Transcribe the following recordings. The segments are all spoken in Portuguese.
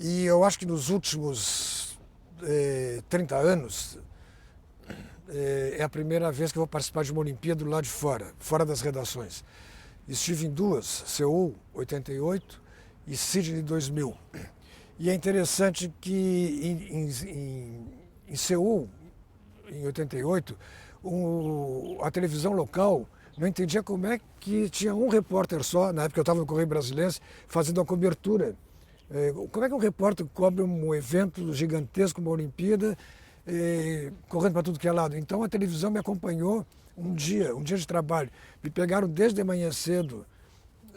E eu acho que nos últimos 30 anos é a primeira vez que eu vou participar de uma Olimpíada do lado de fora, fora das redações. Estive em duas, Seul, 88, e Sydney, 2000. E é interessante que em Seul, em 88, a televisão local não entendia como é que tinha um repórter só, na época eu estava no Correio Brasiliense, fazendo a cobertura. Como é que um repórter cobre um evento gigantesco, uma Olimpíada, correndo para tudo que é lado? Então a televisão me acompanhou um dia de trabalho. Me pegaram desde a manhã cedo,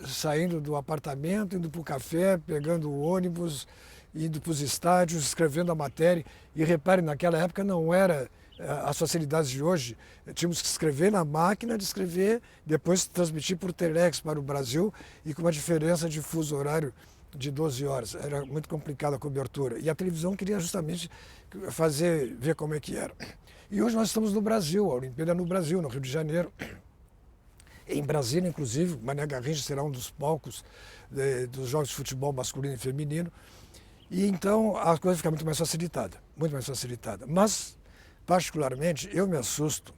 saindo do apartamento, indo para o café, pegando o ônibus, indo para os estádios, escrevendo a matéria. E reparem, naquela época não era as facilidades de hoje. Tínhamos que escrever na máquina de escrever, depois transmitir por telex para o Brasil, e com uma diferença de fuso horário de 12 horas. Era muito complicada a cobertura. E a televisão queria justamente ver como é que era. E hoje nós estamos no Brasil, a Olimpíada é no Brasil, no Rio de Janeiro. Em Brasília, inclusive, Mané Garrincha será um dos palcos dos Jogos de Futebol masculino e feminino. E então a coisa fica muito mais facilitada, muito mais facilitada. Mas, particularmente, eu me assusto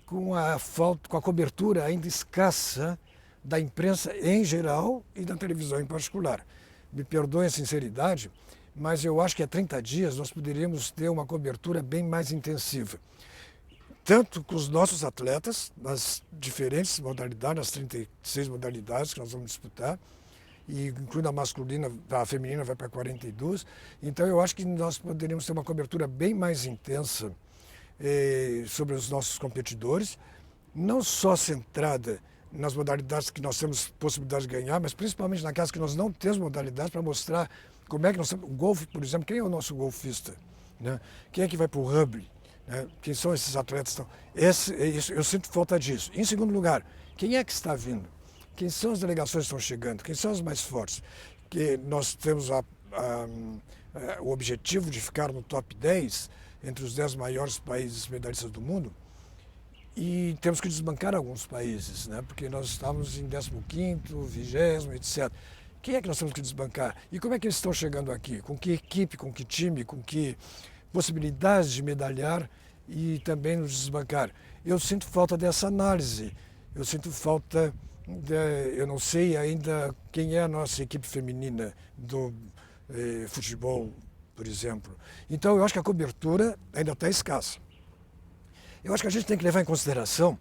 com a cobertura ainda escassa da imprensa em geral e da televisão em particular. Me perdoem a sinceridade, mas eu acho que há 30 dias nós poderíamos ter uma cobertura bem mais intensiva. Tanto com os nossos atletas, nas diferentes modalidades, nas 36 modalidades que nós vamos disputar, e incluindo a masculina, a feminina vai para 42. Então eu acho que nós poderíamos ter uma cobertura bem mais intensa sobre os nossos competidores, não só centrada nas modalidades que nós temos possibilidade de ganhar, mas principalmente naquelas que nós não temos modalidades, para mostrar como é que nós temos. O golfe, por exemplo, quem é o nosso golfista? Né? Quem é que vai para o rugby? Né? Quem são esses atletas? Eu sinto falta disso. Em segundo lugar, quem é que está vindo? Quem são as delegações que estão chegando? Quem são as mais fortes? Que nós temos o objetivo de ficar no top 10, entre os 10 maiores países medalhistas do mundo, e temos que desbancar alguns países, né? Porque nós estamos em 15º, 20º, etc. Quem é que nós temos que desbancar? E como é que eles estão chegando aqui? Com que equipe, com que time, com que possibilidades de medalhar e também nos desbancar? Eu sinto falta dessa análise, eu sinto falta, eu não sei ainda quem é a nossa equipe feminina do futebol, por exemplo. Então eu acho que a cobertura ainda está escassa. Eu acho que a gente tem que levar em consideração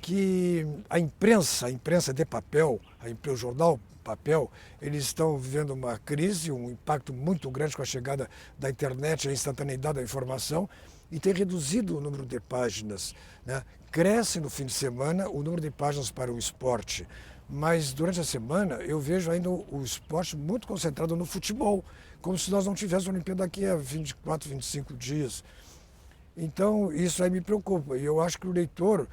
que a imprensa de papel, o jornal papel, eles estão vivendo uma crise, um impacto muito grande com a chegada da internet, a instantaneidade da informação, e tem reduzido o número de páginas, né? Cresce no fim de semana o número de páginas para o esporte, mas durante a semana eu vejo ainda o esporte muito concentrado no futebol, como se nós não tivéssemos a Olimpíada daqui a 24, 25 dias. Então, isso aí me preocupa. E eu acho que o leitor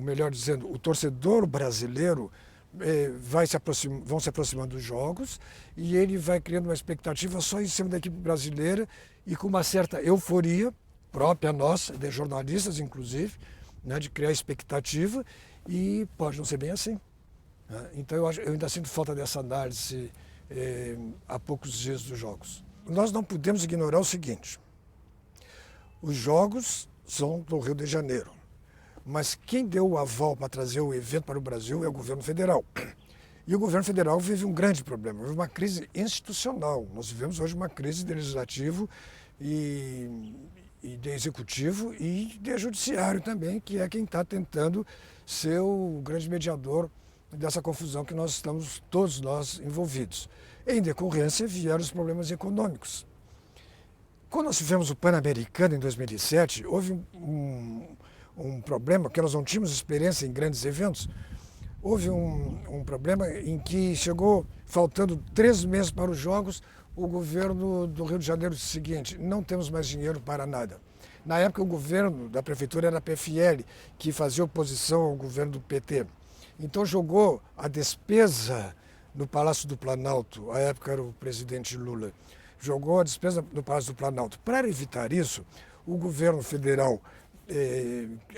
melhor dizendo, o torcedor brasileiro vão se aproximando dos jogos e ele vai criando uma expectativa só em cima da equipe brasileira e com uma certa euforia própria nossa, de jornalistas inclusive, né, de criar expectativa, e pode não ser bem assim. Né? Então, eu ainda sinto falta dessa análise há poucos dias dos jogos. Nós não podemos ignorar o seguinte: os jogos são do Rio de Janeiro, mas quem deu o aval para trazer o evento para o Brasil é o governo federal. E o governo federal vive um grande problema, vive uma crise institucional. Nós vivemos hoje uma crise de legislativo e de executivo e de judiciário também, que é quem está tentando ser o grande mediador dessa confusão que nós estamos, todos nós, envolvidos. Em decorrência, vieram os problemas econômicos. Quando nós tivemos o Pan-Americano em 2007, houve um problema, porque nós não tínhamos experiência em grandes eventos. Houve um problema em que chegou, faltando 3 meses para os Jogos, o governo do Rio de Janeiro disse o seguinte: não temos mais dinheiro para nada. Na época, o governo da prefeitura era a PFL, que fazia oposição ao governo do PT. Então jogou a despesa no Palácio do Planalto, à época era o presidente Lula, jogou a despesa no Palácio do Planalto. Para evitar isso, o governo federal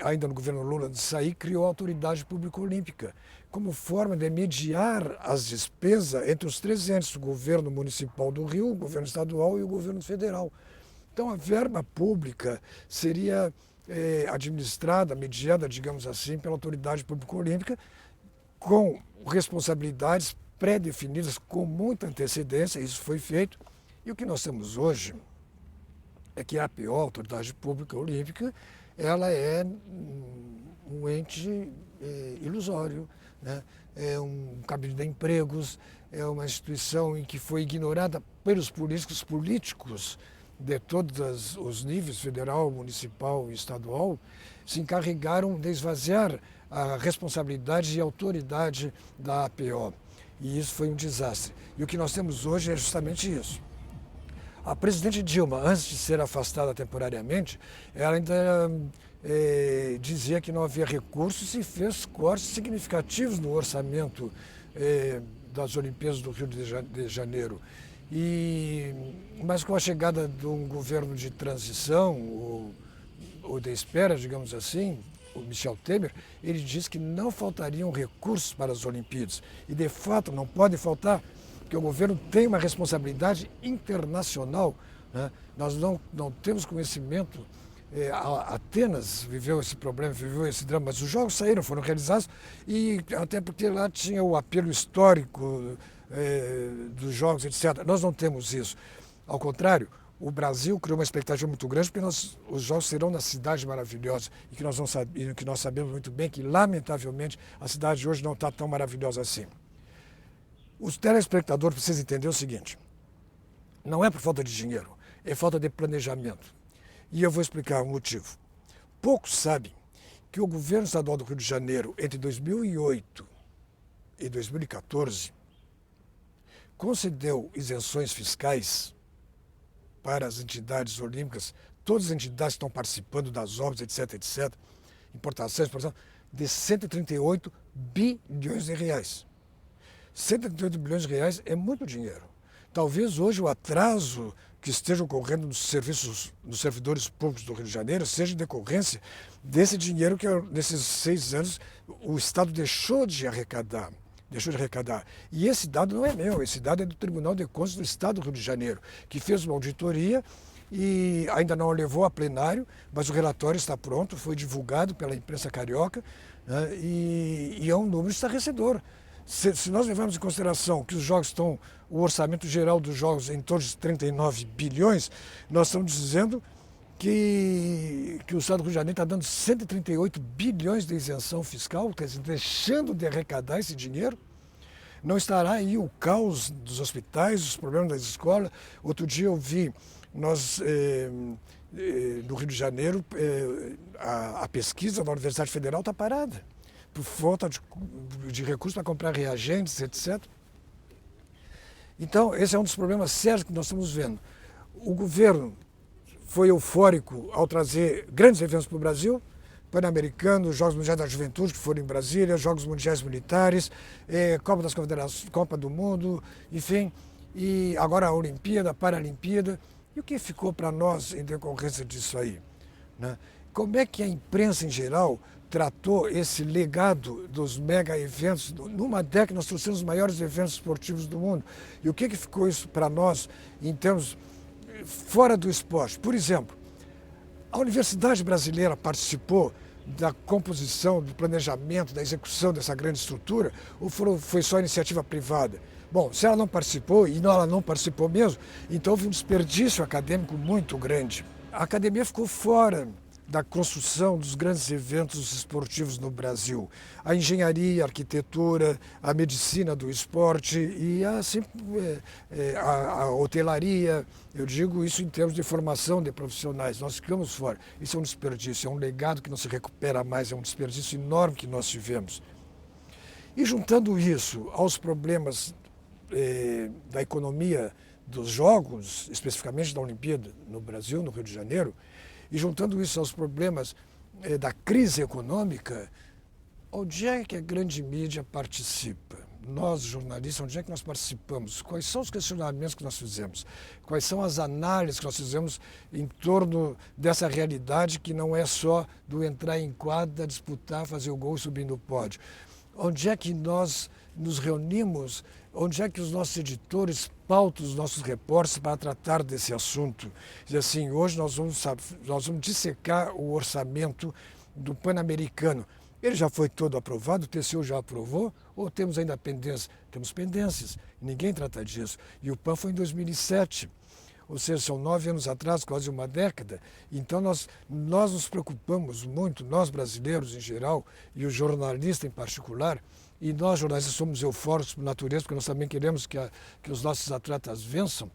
ainda no governo Lula de sair, criou a Autoridade Pública Olímpica, como forma de mediar as despesas entre os três entes, o governo municipal do Rio, o governo estadual e o governo federal. Então a verba pública seria administrada, mediada, digamos assim, pela Autoridade Pública Olímpica, com responsabilidades pré-definidas com muita antecedência, isso foi feito. E o que nós temos hoje é que a APO, a Autoridade Pública Olímpica, ela é um ente ilusório, né? É um cabide de empregos, é uma instituição em que foi ignorada pelos políticos de todos os níveis, federal, municipal e estadual, se encarregaram de esvaziar a responsabilidade e autoridade da APO. E isso foi um desastre. E o que nós temos hoje é justamente isso. A presidente Dilma, antes de ser afastada temporariamente, ela ainda dizia que não havia recursos e fez cortes significativos no orçamento das Olimpíadas do Rio de Janeiro. Mas com a chegada de um governo de transição, ou de espera, digamos assim, o Michel Temer, ele disse que não faltariam recursos para as Olimpíadas. E, de fato, não pode faltar, porque o governo tem uma responsabilidade internacional, né? Nós não temos conhecimento. Atenas viveu esse problema, viveu esse drama, mas os jogos saíram, foram realizados, e até porque lá tinha o apelo histórico dos jogos, etc. Nós não temos isso. Ao contrário, o Brasil criou uma expectativa muito grande, porque os jogos serão na cidade maravilhosa, e que nós sabemos muito bem que, lamentavelmente, a cidade hoje não está tão maravilhosa assim. Os telespectadores precisam entender o seguinte: não é por falta de dinheiro, é falta de planejamento. E eu vou explicar o motivo. Poucos sabem que o governo estadual do Rio de Janeiro, entre 2008 e 2014, concedeu isenções fiscais para as entidades olímpicas, todas as entidades que estão participando das obras, etc., etc., importações, por exemplo, de 138 bilhões de reais. 138 bilhões de reais é muito dinheiro. Talvez hoje o atraso que esteja ocorrendo nos servidores públicos do Rio de Janeiro seja em decorrência desse dinheiro que, nesses 6 anos, o Estado deixou de arrecadar. E esse dado não é meu, esse dado é do Tribunal de Contas do Estado do Rio de Janeiro, que fez uma auditoria e ainda não a levou a plenário, mas o relatório está pronto, foi divulgado pela imprensa carioca, né, e é um número estarrecedor. Se nós levarmos em consideração que os jogos estão, o orçamento geral dos jogos em torno de 39 bilhões, nós estamos dizendo que o Estado do Rio de Janeiro está dando 138 bilhões de isenção fiscal, quer dizer, deixando de arrecadar esse dinheiro. Não estará aí o caos dos hospitais, os problemas das escolas. Outro dia eu vi, no Rio de Janeiro, a pesquisa da Universidade Federal está parada, por falta de recursos para comprar reagentes, etc. Então, esse é um dos problemas sérios que nós estamos vendo. O governo foi eufórico ao trazer grandes eventos para o Brasil, Pan-Americano, Jogos Mundiais da Juventude, que foram em Brasília, Jogos Mundiais Militares, Copa das Confederações, Copa do Mundo, enfim, e agora a Olimpíada, a Paralimpíada. E o que ficou para nós em decorrência disso aí, né? Como é que a imprensa em geral tratou esse legado dos mega-eventos? Numa década nós trouxemos os maiores eventos esportivos do mundo. E o que ficou isso para nós em termos fora do esporte? Por exemplo, a Universidade Brasileira participou da composição, do planejamento, da execução dessa grande estrutura, ou foi só iniciativa privada? Bom, se ela não participou, e ela não participou mesmo, então houve um desperdício acadêmico muito grande. A academia ficou fora da construção dos grandes eventos esportivos no Brasil. A engenharia, a arquitetura, a medicina do esporte e a hotelaria, eu digo isso em termos de formação de profissionais, nós ficamos fora. Isso é um desperdício, é um legado que não se recupera mais, é um desperdício enorme que nós tivemos. E juntando isso aos problemas da economia dos jogos, especificamente da Olimpíada no Brasil, no Rio de Janeiro, e juntando isso aos problemas da crise econômica, onde é que a grande mídia participa? nós jornalistas, onde é que nós participamos, quais são os questionamentos que nós fizemos, quais são as análises que nós fizemos em torno dessa realidade que não é só do entrar em quadra, disputar, fazer o gol e subir no pódio. Onde é que nós nos reunimos, onde é que os nossos editores pautam os nossos repórteres para tratar desse assunto. E assim, hoje nós vamos dissecar o orçamento do Pan-Americano. Ele já foi todo aprovado, o TCU já aprovou, ou temos ainda pendências? Temos pendências, ninguém trata disso. E o PAN foi em 2007, ou seja, são 9 anos atrás, quase uma década. Então nós nos preocupamos muito, nós brasileiros em geral, e o jornalista em particular, e nós jornalistas somos eufóricos por natureza, porque nós também queremos que os nossos atletas vençam.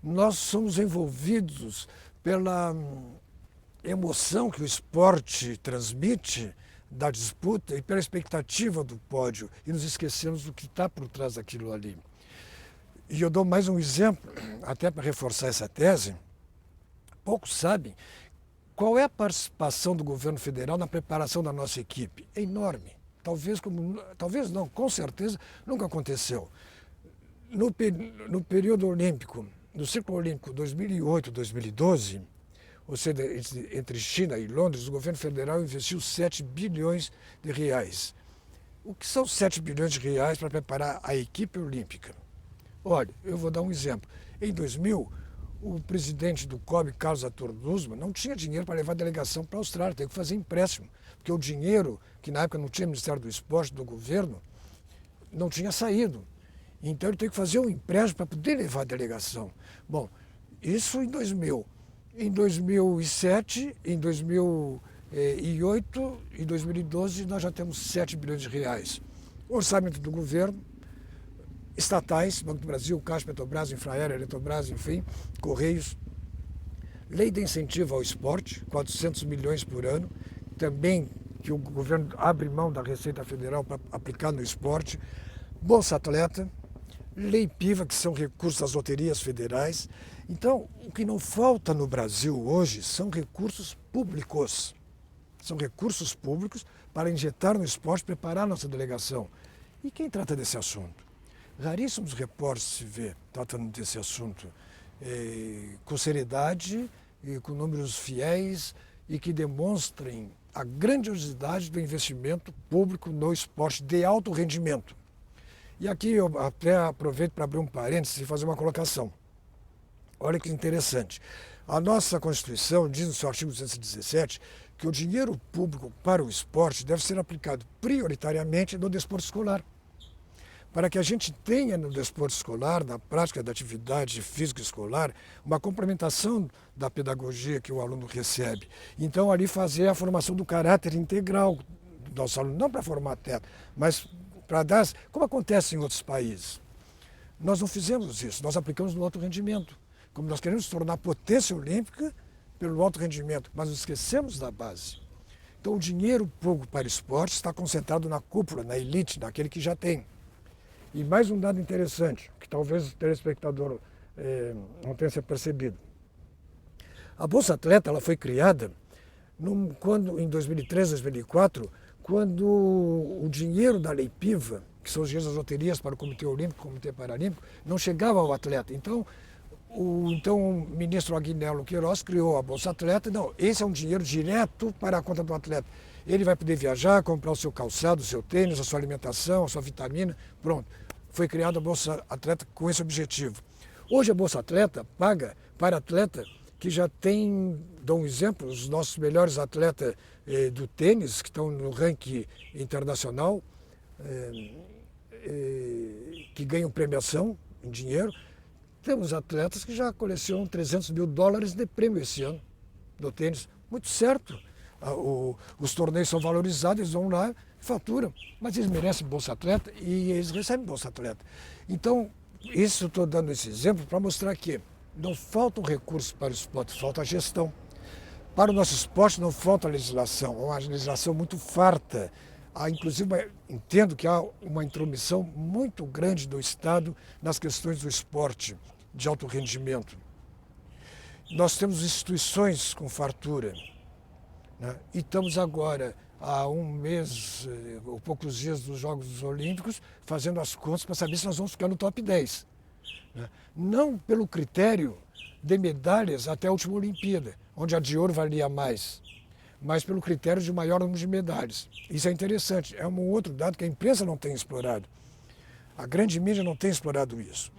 Nós somos envolvidos pela emoção que o esporte transmite, da disputa e pela expectativa do pódio, e nos esquecemos do que está por trás daquilo ali. E eu dou mais um exemplo, até para reforçar essa tese. Poucos sabem qual é a participação do governo federal na preparação da nossa equipe. É enorme. Talvez não, com certeza nunca aconteceu. No período olímpico, no ciclo olímpico 2008-2012, ou seja, entre China e Londres, o governo federal investiu 7 bilhões de reais. O que são 7 bilhões de reais para preparar a equipe olímpica? Olha, eu vou dar um exemplo. Em 2000, o presidente do COB, Carlos Arthur Nussmann, não tinha dinheiro para levar a delegação para a Austrália, teve que fazer empréstimo, porque o dinheiro, que na época não tinha Ministério do Esporte, do governo, não tinha saído. Então ele teve que fazer um empréstimo para poder levar a delegação. Bom, isso em 2000. Em 2007, em 2008 e 2012, nós já temos 7 bilhões de reais. Orçamento do governo, estatais, Banco do Brasil, Caixa, Petrobras, Infraero, Eletrobras, enfim, Correios. Lei de incentivo ao esporte, 400 milhões por ano, também que o governo abre mão da Receita Federal para aplicar no esporte. Bolsa Atleta, Lei PIVA, que são recursos das loterias federais. Então, o que não falta no Brasil hoje são recursos públicos. São recursos públicos para injetar no esporte, preparar a nossa delegação. E quem trata desse assunto? Raríssimos repórteres se vê tratando desse assunto com seriedade, e com números fiéis e que demonstrem a grandiosidade do investimento público no esporte de alto rendimento. E aqui eu até aproveito para abrir um parênteses e fazer uma colocação. Olha que interessante. A nossa Constituição diz no seu artigo 217 que o dinheiro público para o esporte deve ser aplicado prioritariamente no desporto escolar. Para que a gente tenha no desporto escolar, na prática da atividade física escolar, uma complementação da pedagogia que o aluno recebe. Então, ali fazer a formação do caráter integral do nosso aluno, não para formar atleta, mas para dar, como acontece em outros países. Nós não fizemos isso, nós aplicamos no alto rendimento. Como nós queremos tornar potência olímpica pelo alto rendimento, mas nos esquecemos da base. Então, o dinheiro público para o esporte está concentrado na cúpula, na elite, naquele que já tem. E mais um dado interessante, que talvez o telespectador não tenha se percebido. A Bolsa Atleta ela foi criada em 2003, 2004, quando o dinheiro da Lei PIVA, que são os dinheiros das loterias para o Comitê Olímpico e o Comitê Paralímpico, não chegava ao atleta. Então, o ministro Agnello Queiroz criou a Bolsa Atleta. Não, esse é um dinheiro direto para a conta do atleta. Ele vai poder viajar, comprar o seu calçado, o seu tênis, a sua alimentação, a sua vitamina, pronto. Foi criada a Bolsa Atleta com esse objetivo. Hoje a Bolsa Atleta paga para atleta que já tem, dou um exemplo, os nossos melhores atletas do tênis, que estão no ranking internacional, que ganham premiação em dinheiro. Temos atletas que já colecionam $300 mil de prêmio esse ano do tênis. Muito certo. Os torneios são valorizados, eles vão lá e faturam. Mas eles merecem Bolsa Atleta e eles recebem Bolsa Atleta. Então, isso eu estou dando esse exemplo para mostrar que não faltam recursos para o esporte, falta a gestão. Para o nosso esporte não falta legislação, é uma legislação muito farta. Inclusive, entendo que há uma intromissão muito grande do Estado nas questões do esporte de alto rendimento. Nós temos instituições com fartura, né? E estamos agora há um mês ou poucos dias dos Jogos Olímpicos, fazendo as contas para saber se nós vamos ficar no top 10. Né? Não pelo critério de medalhas até a última Olimpíada, onde a de ouro valia mais, mas pelo critério de maior número de medalhas. Isso é interessante, é um outro dado que a imprensa não tem explorado. A grande mídia não tem explorado isso.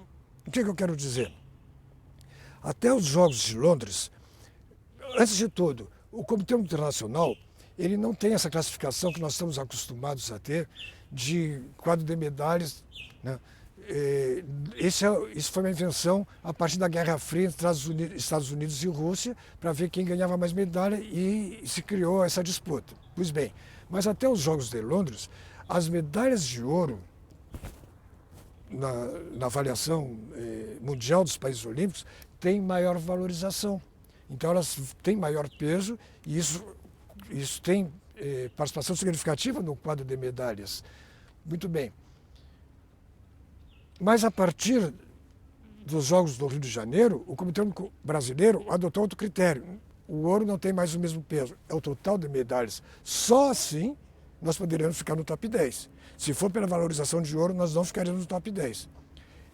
O que eu quero dizer? Até os Jogos de Londres, antes de tudo, o Comitê Internacional ele não tem essa classificação que nós estamos acostumados a ter de quadro de medalhas. Né? Isso foi uma invenção a partir da Guerra Fria entre Estados Unidos e Rússia para ver quem ganhava mais medalha e se criou essa disputa. Pois bem, mas até os Jogos de Londres, as medalhas de ouro na avaliação mundial dos países olímpicos têm maior valorização. Então elas têm maior peso e isso tem participação significativa no quadro de medalhas. Muito bem. Mas a partir dos Jogos do Rio de Janeiro, o Comitê Olímpico Brasileiro adotou outro critério. O ouro não tem mais o mesmo peso, é o total de medalhas. Só assim nós poderemos ficar no top 10. Se for pela valorização de ouro, nós não ficaremos no top 10.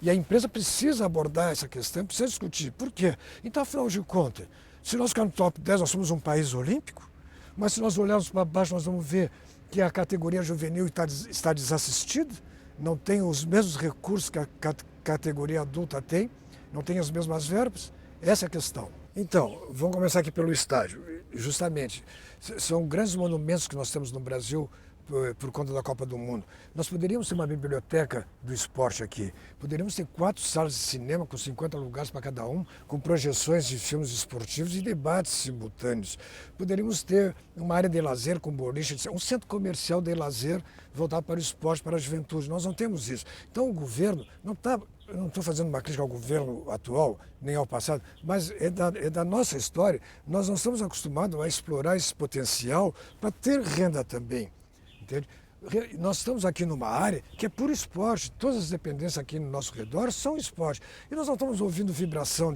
E a empresa precisa abordar essa questão, precisa discutir. Por quê? Então, afinal de contas, se nós ficarmos no top 10, nós somos um país olímpico, mas se nós olharmos para baixo, nós vamos ver que a categoria juvenil está desassistida, não tem os mesmos recursos que a categoria adulta tem, não tem as mesmas verbas. Essa é a questão. Então, vamos começar aqui pelo estádio. Justamente, são grandes monumentos que nós temos no Brasil por conta da Copa do Mundo. Nós poderíamos ter uma biblioteca do esporte aqui. Poderíamos ter 4 salas de cinema com 50 lugares para cada um, com projeções de filmes esportivos e debates simultâneos. Poderíamos ter uma área de lazer com boliche, um centro comercial de lazer voltado para o esporte, para a juventude. Nós não temos isso. Então o governo não está... Eu não estou fazendo uma crítica ao governo atual, nem ao passado, mas é da nossa história. Nós não estamos acostumados a explorar esse potencial para ter renda também. Entende? Nós estamos aqui numa área que é puro esporte, todas as dependências aqui no nosso redor são esporte. E nós não estamos ouvindo vibração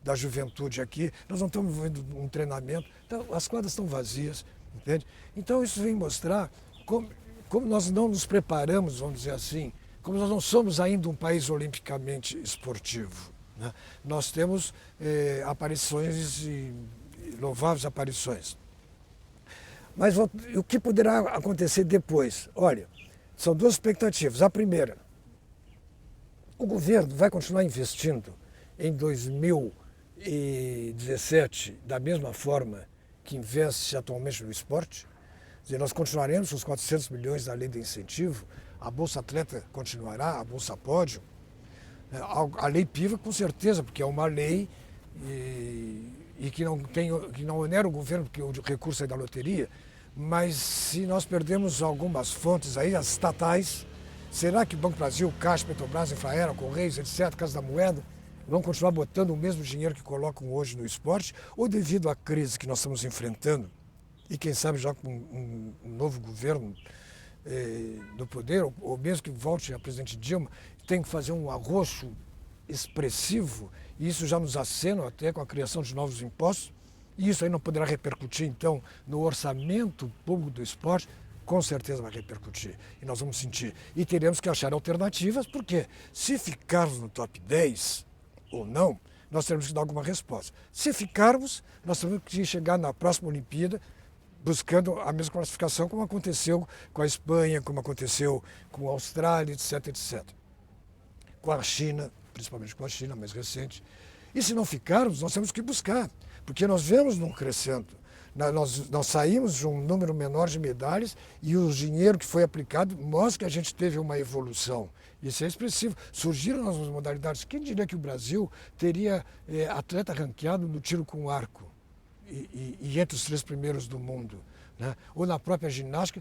da juventude aqui, nós não estamos ouvindo um treinamento, então, as quadras estão vazias, entende? Então isso vem mostrar como nós não nos preparamos, vamos dizer assim, como nós não somos ainda um país olimpicamente esportivo. Né? Nós temos aparições e louváveis aparições. Mas o que poderá acontecer depois? Olha, são 2 expectativas. A primeira, o governo vai continuar investindo em 2017 da mesma forma que investe atualmente no esporte. Quer dizer, nós continuaremos com os 400 milhões da lei de incentivo, a Bolsa Atleta continuará, a Bolsa Pódio, a Lei Piva com certeza, porque é uma lei e que não onera o governo, porque o recurso é da loteria, mas se nós perdemos algumas fontes aí, as estatais, será que Banco Brasil, Caixa, Petrobras, Infraero, Correios, etc., Casa da Moeda, vão continuar botando o mesmo dinheiro que colocam hoje no esporte? Ou devido à crise que nós estamos enfrentando, e quem sabe já com um novo governo no poder, ou mesmo que volte a presidente Dilma, tem que fazer um arroxo expressivo, e isso já nos acena até com a criação de novos impostos, e isso aí não poderá repercutir, então, no orçamento público do esporte, com certeza vai repercutir, e nós vamos sentir. E teremos que achar alternativas, porque se ficarmos no top 10 ou não, nós teremos que dar alguma resposta. Se ficarmos, nós temos que chegar na próxima Olimpíada buscando a mesma classificação, como aconteceu com a Espanha, como aconteceu com a Austrália, etc., etc. Com a China, principalmente com a China, mais recente. E se não ficarmos, nós temos que buscar, porque nós vemos num crescendo. Nós saímos de um número menor de medalhas e o dinheiro que foi aplicado mostra que a gente teve uma evolução. Isso é expressivo. Surgiram novas modalidades. Quem diria que o Brasil teria atleta ranqueado no tiro com arco? E entre os 3 primeiros do mundo. Né? Ou na própria ginástica,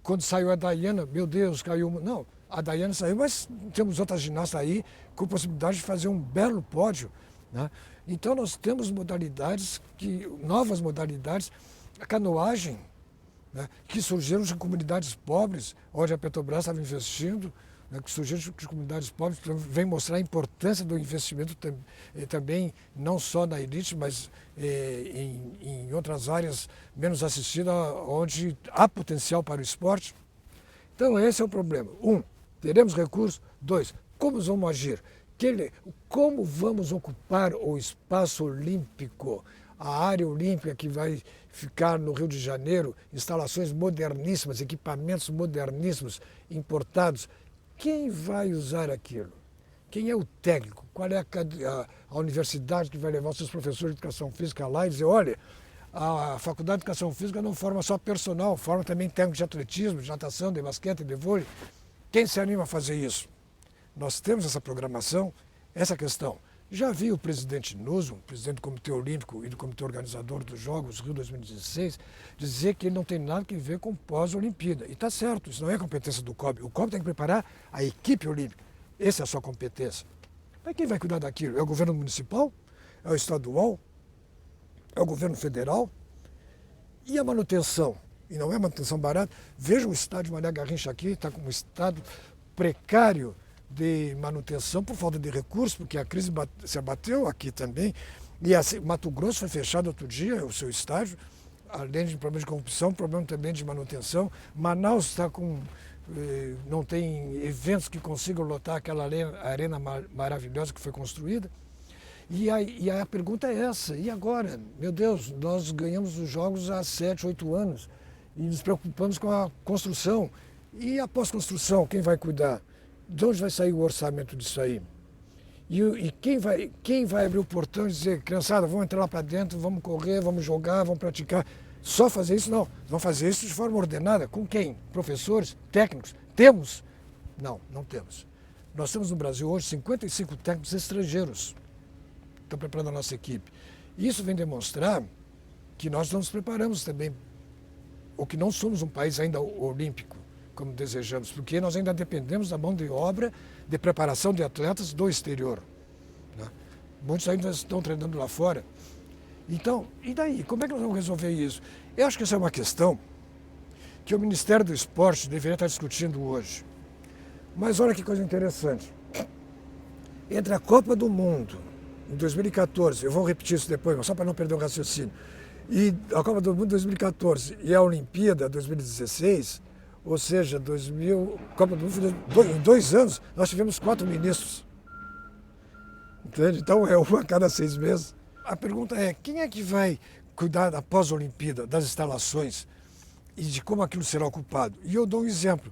quando saiu a Daiana, meu Deus, caiu... Não, a Daiana saiu, mas temos outras ginastas aí com possibilidade de fazer um belo pódio. Né? Então nós temos novas modalidades, a canoagem, né? Que surgiram de comunidades pobres, onde a Petrobras estava investindo, né, que sugere que as comunidades pobres vêm mostrar a importância do investimento também, não só na elite, mas em outras áreas menos assistidas, onde há potencial para o esporte. Então, esse é o problema. Teremos recursos. 2, como vamos agir? Como vamos ocupar o espaço olímpico, a área olímpica que vai ficar no Rio de Janeiro, instalações moderníssimas, equipamentos moderníssimos importados. Quem vai usar aquilo? Quem é o técnico? Qual é a universidade que vai levar os seus professores de educação física lá e dizer, olha, a Faculdade de Educação Física não forma só personal, forma também técnicos de atletismo, de natação, de basquete, de vôlei. Quem se anima a fazer isso? Nós temos essa programação, essa questão. Já vi o presidente Nusso, presidente do Comitê Olímpico e do Comitê Organizador dos Jogos Rio 2016, dizer que ele não tem nada a ver com pós-Olimpíada. E está certo, isso não é competência do COB. O COB tem que preparar a equipe olímpica. Essa é a sua competência. Mas quem vai cuidar daquilo? É o governo municipal? É o estadual? É o governo federal? E a manutenção? E não é manutenção barata. Veja o estádio Mané Garrincha aqui, está com um estado precário de manutenção por falta de recursos, porque a crise se abateu aqui também. E assim, Mato Grosso foi fechado outro dia, o seu estádio, além de problema de corrupção, problema também de manutenção. Manaus está com... não tem eventos que consigam lotar aquela arena maravilhosa que foi construída. E a pergunta é essa, e agora? Meu Deus, nós ganhamos os jogos há 7, 8 anos e nos preocupamos com a construção. E a pós-construção, quem vai cuidar? De onde vai sair o orçamento disso aí? E quem vai abrir o portão e dizer, criançada, vamos entrar lá para dentro, vamos correr, vamos jogar, vamos praticar? Só fazer isso? Não. Vamos fazer isso de forma ordenada. Com quem? Professores? Técnicos? Temos? Não, não temos. Nós temos no Brasil hoje 55 técnicos estrangeiros que estão preparando a nossa equipe. Isso vem demonstrar que nós não nos preparamos também, ou que não somos um país ainda olímpico, como desejamos, porque nós ainda dependemos da mão de obra de preparação de atletas do exterior, né? Muitos ainda estão treinando lá fora. Então, e daí? Como é que nós vamos resolver isso? Eu acho que essa é uma questão que o Ministério do Esporte deveria estar discutindo hoje. Mas olha que coisa interessante. Entre a Copa do Mundo, em 2014, eu vou repetir isso depois, mas só para não perder o raciocínio, e a Copa do Mundo 2014 e a Olimpíada 2016, ou seja, Copa do Mundo, em 2 anos, nós tivemos 4 ministros. Entende? Então é um a cada 6 meses. A pergunta é, quem é que vai cuidar da pós-Olimpíada, das instalações e de como aquilo será ocupado? E eu dou um exemplo.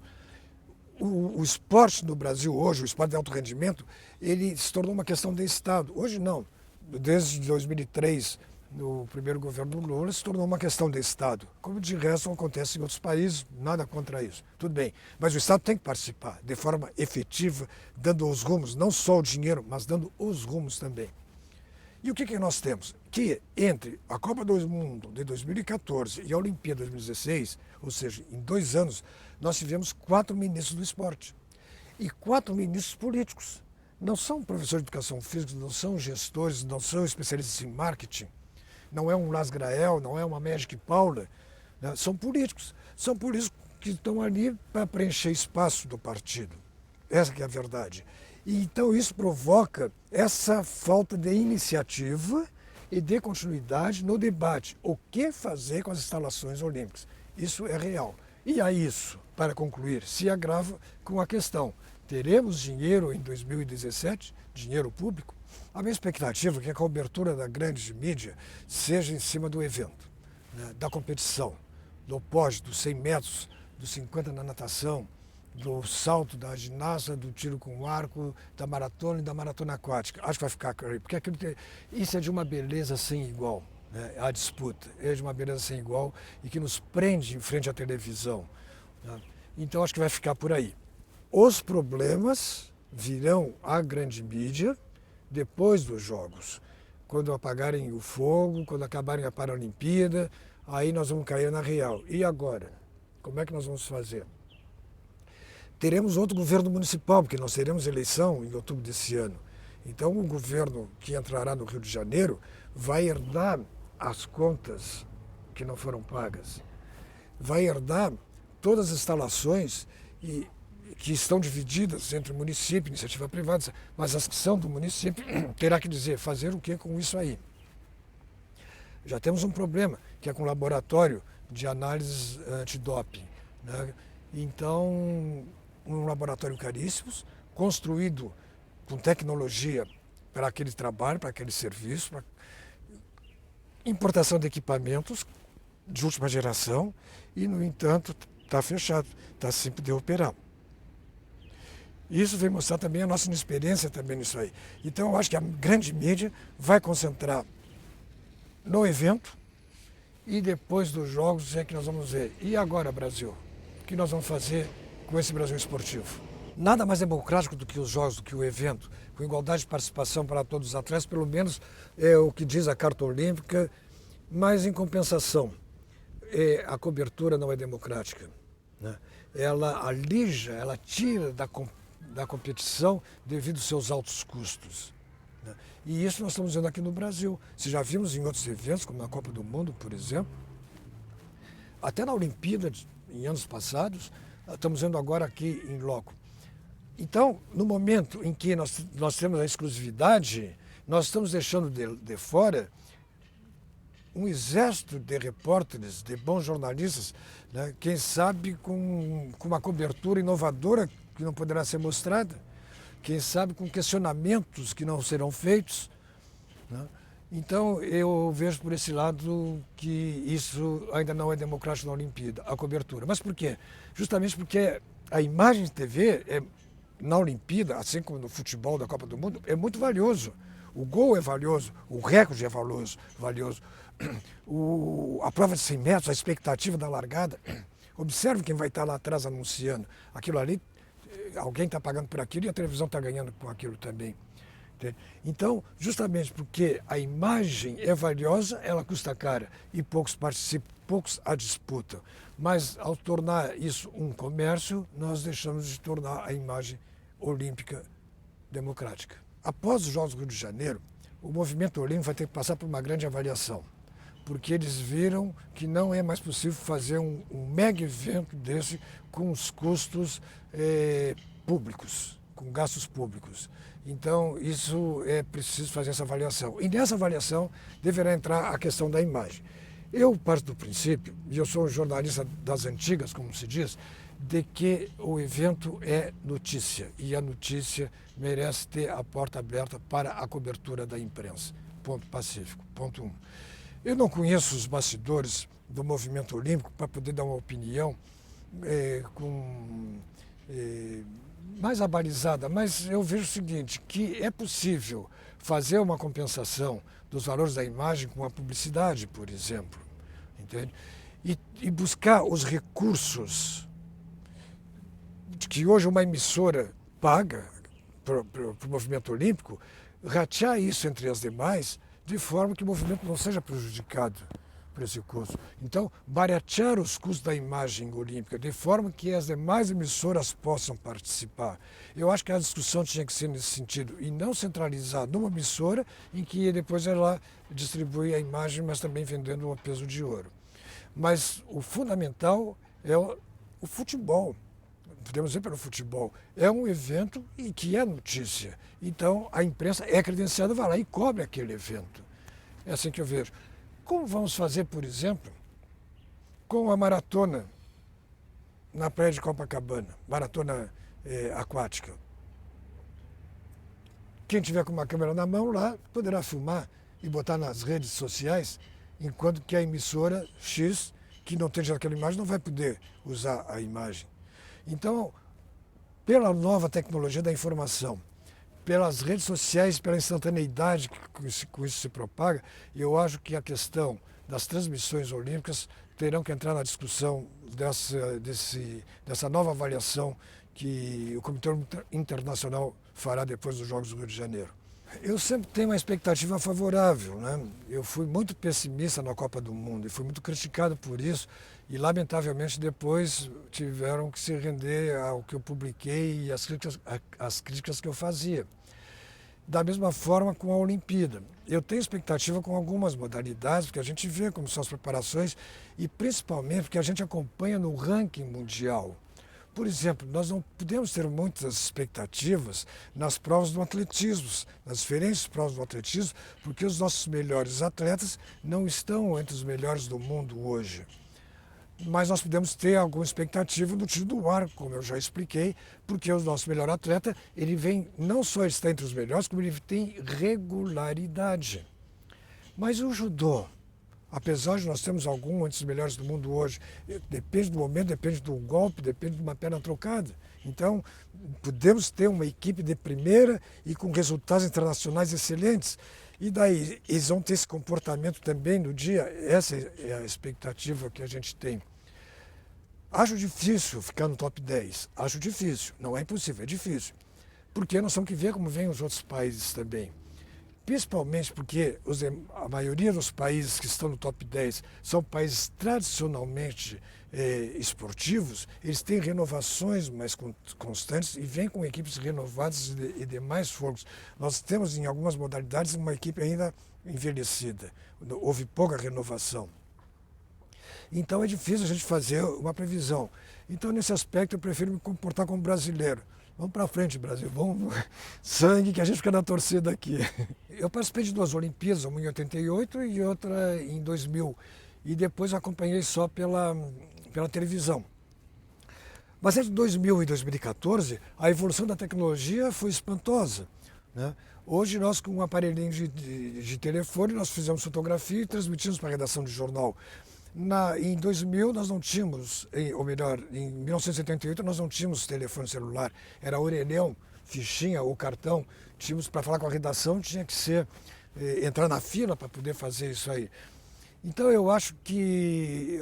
O esporte no Brasil hoje, o esporte de alto rendimento, ele se tornou uma questão de Estado. Hoje não. Desde 2003, no primeiro governo do Lula, se tornou uma questão de Estado. Como de resto acontece em outros países, nada contra isso. Tudo bem. Mas o Estado tem que participar de forma efetiva, dando os rumos, não só o dinheiro, mas dando os rumos também. E o que nós temos? Que entre a Copa do Mundo de 2014 e a Olimpíada de 2016, ou seja, em 2 anos, nós tivemos 4 ministros do esporte. E 4 ministros políticos. Não são professores de educação física, não são gestores, não são especialistas em marketing. Não é um Las Grael, não é uma Magic Paula. Né? São políticos. São políticos que estão ali para preencher espaço do partido. Essa que é a verdade. E então isso provoca essa falta de iniciativa e de continuidade no debate. O que fazer com as instalações olímpicas? Isso é real. E a isso, para concluir, se agrava com a questão: teremos dinheiro em 2017, dinheiro público? A minha expectativa é que a cobertura da grande mídia seja em cima do evento, né, da competição, do pódio, dos 100 metros, dos 50 na natação, do salto, da ginástica, do tiro com arco, da maratona e da maratona aquática. Acho que vai ficar claro, porque isso é de uma beleza sem igual, né? A disputa é de uma beleza sem igual e que nos prende em frente à televisão, né? Então acho que vai ficar por aí. Os problemas virão à grande mídia depois dos jogos, quando apagarem o fogo, quando acabarem a Paralimpíada, aí nós vamos cair na real. E agora? Como é que nós vamos fazer? Teremos outro governo municipal, porque nós teremos eleição em outubro desse ano. Então, o governo que entrará no Rio de Janeiro vai herdar as contas que não foram pagas, vai herdar todas as instalações e que estão divididas entre o município e iniciativa privada, mas as que são do município terá que dizer fazer o que com isso aí. Já temos um problema, que é com o laboratório de análises antidoping, né? Então, um laboratório caríssimo, construído com tecnologia para aquele trabalho, para aquele serviço, para importação de equipamentos de última geração e, no entanto, está fechado, está sem poder operar. Isso vem mostrar também a nossa inexperiência também nisso aí. Então, eu acho que a grande mídia vai concentrar no evento e depois dos jogos é que nós vamos ver. E agora, Brasil? O que nós vamos fazer com esse Brasil esportivo? Nada mais democrático do que os jogos, do que o evento, com igualdade de participação para todos os atletas, pelo menos é o que diz a Carta Olímpica, mas em compensação, a cobertura não é democrática, né? Ela alija, ela tira da competição devido aos seus altos custos, né? E isso nós estamos vendo aqui no Brasil. Se já vimos em outros eventos, como na Copa do Mundo, por exemplo, até na Olimpíada, em anos passados, estamos vendo agora aqui em loco. Então, no momento em que nós temos a exclusividade, nós estamos deixando de fora um exército de repórteres, de bons jornalistas, né? Quem sabe com uma cobertura inovadora que não poderá ser mostrada, quem sabe com questionamentos que não serão feitos, né? Então, eu vejo por esse lado que isso ainda não é democrático na Olimpíada, a cobertura. Mas por quê? Justamente porque a imagem de TV na Olimpíada, assim como no futebol da Copa do Mundo, é muito valioso. O gol é valioso, o recorde é valioso. A prova de 100 metros, a expectativa da largada. Observe quem vai estar lá atrás anunciando. Aquilo ali, alguém está pagando por aquilo e a televisão está ganhando com aquilo também. Então, justamente porque a imagem é valiosa, ela custa cara e poucos participam, poucos a disputam. Mas ao tornar isso um comércio, nós deixamos de tornar a imagem olímpica democrática. Após os Jogos do Rio de Janeiro, o movimento olímpico vai ter que passar por uma grande avaliação, porque eles viram que não é mais possível fazer um mega evento desse com os custos públicos, com gastos públicos. Então, isso é preciso fazer essa avaliação. E nessa avaliação deverá entrar a questão da imagem. Eu parto do princípio, e eu sou um jornalista das antigas, como se diz, de que o evento é notícia, e a notícia merece ter a porta aberta para a cobertura da imprensa. Ponto pacífico. Ponto 1. Eu não conheço os bastidores do movimento olímpico para poder dar uma opinião mais abalizada, mas eu vejo o seguinte, que é possível fazer uma compensação dos valores da imagem com a publicidade, por exemplo, entende? E buscar os recursos que hoje uma emissora paga para o movimento olímpico, ratear isso entre as demais, de forma que o movimento não seja prejudicado por esse custo. Então, baratear os custos da imagem olímpica, de forma que as demais emissoras possam participar. Eu acho que a discussão tinha que ser nesse sentido, e não centralizar numa emissora em que depois ela distribui a imagem, mas também vendendo a peso de ouro. Mas o fundamental é o futebol. Podemos dizer pelo futebol. É um evento e que é notícia. Então, a imprensa é credenciada, vai lá e cobre aquele evento. É assim que eu vejo. Como vamos fazer, por exemplo, com a maratona na praia de Copacabana, maratona aquática? Quem tiver com uma câmera na mão lá poderá filmar e botar nas redes sociais, enquanto que a emissora X, que não tenha aquela imagem, não vai poder usar a imagem. Então, pela nova tecnologia da informação, pelas redes sociais, pela instantaneidade que com isso se propaga, eu acho que a questão das transmissões olímpicas terão que entrar na discussão dessa nova avaliação que o Comitê Internacional fará depois dos Jogos do Rio de Janeiro. Eu sempre tenho uma expectativa favorável, né? Eu fui muito pessimista na Copa do Mundo e fui muito criticado por isso e, lamentavelmente, depois tiveram que se render ao que eu publiquei e às críticas que eu fazia. Da mesma forma com a Olimpíada. Eu tenho expectativa com algumas modalidades, porque a gente vê como são as preparações e principalmente porque a gente acompanha no ranking mundial. Por exemplo, nós não podemos ter muitas expectativas nas provas do atletismo, nas diferentes provas do atletismo, porque os nossos melhores atletas não estão entre os melhores do mundo hoje. Mas nós podemos ter alguma expectativa no tiro do ar, como eu já expliquei, porque o nosso melhor atleta, ele vem, não só está entre os melhores, como ele tem regularidade. Mas o judô, apesar de nós termos algum entre os melhores do mundo hoje, depende do momento, depende do golpe, depende de uma perna trocada. Então, podemos ter uma equipe de primeira e com resultados internacionais excelentes. E daí, eles vão ter esse comportamento também no dia. Essa é a expectativa que a gente tem. Acho difícil ficar no top 10. Acho difícil. Não é impossível, é difícil. Porque nós temos que ver como vêm os outros países também. Principalmente porque a maioria dos países que estão no top 10 são países tradicionalmente esportivos, eles têm renovações mais constantes e vêm com equipes renovadas e de mais fogos. Nós temos em algumas modalidades uma equipe ainda envelhecida, houve pouca renovação. Então é difícil a gente fazer uma previsão. Então nesse aspecto eu prefiro me comportar como brasileiro. Vamos para frente, Brasil. Vamos sangue que a gente fica na torcida aqui. Eu participei de 2 Olimpíadas, uma em 88 e outra em 2000. E depois acompanhei só pela televisão. Mas entre 2000 e 2014, a evolução da tecnologia foi espantosa, né? Hoje nós com um aparelhinho de telefone, nós fizemos fotografia e transmitimos para a redação de jornal. Em 2000 nós não tínhamos, ou melhor, em 1978 nós não tínhamos telefone celular, era orelhão, fichinha ou cartão, tínhamos para falar com a redação, tinha que ser, entrar na fila para poder fazer isso aí. Então eu acho que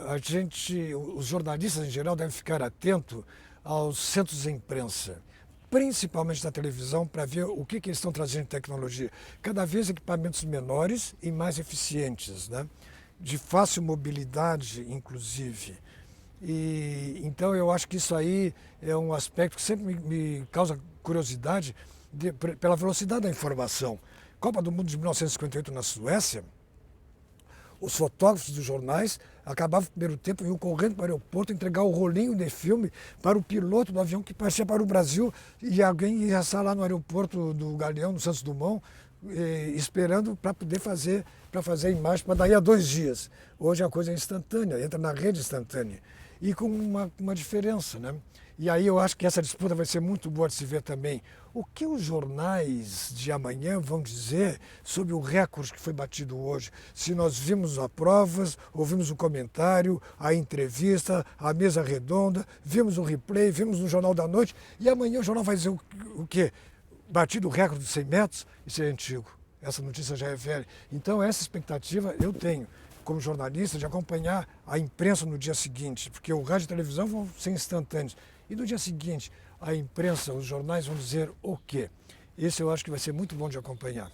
os jornalistas em geral devem ficar atentos aos centros de imprensa, principalmente da televisão, para ver o que eles estão trazendo de tecnologia. Cada vez equipamentos menores e mais eficientes, né? De fácil mobilidade, inclusive. E então eu acho que isso aí é um aspecto que sempre me causa curiosidade pela velocidade da informação. Copa do Mundo de 1958 na Suécia, os fotógrafos dos jornais acabavam o primeiro tempo e iam correndo para o aeroporto entregar o rolinho de filme para o piloto do avião que partia para o Brasil e alguém ia estar lá no aeroporto do Galeão, no Santos Dumont, esperando para poder fazer a imagem para daí a 2 dias. Hoje a coisa é instantânea, entra na rede instantânea. E com uma diferença, né? E aí eu acho que essa disputa vai ser muito boa de se ver também. O que os jornais de amanhã vão dizer sobre o recorde que foi batido hoje? Se nós vimos as provas, ouvimos o comentário, a entrevista, a mesa redonda, vimos o replay, vimos no Jornal da Noite, e amanhã o jornal vai dizer o quê? Batido o recorde de 100 metros? Isso é antigo. Essa notícia já é velha. Então essa expectativa eu tenho, como jornalista, de acompanhar a imprensa no dia seguinte, porque o rádio e a televisão vão ser instantâneos. E no dia seguinte, a imprensa, os jornais vão dizer o quê? Esse eu acho que vai ser muito bom de acompanhar.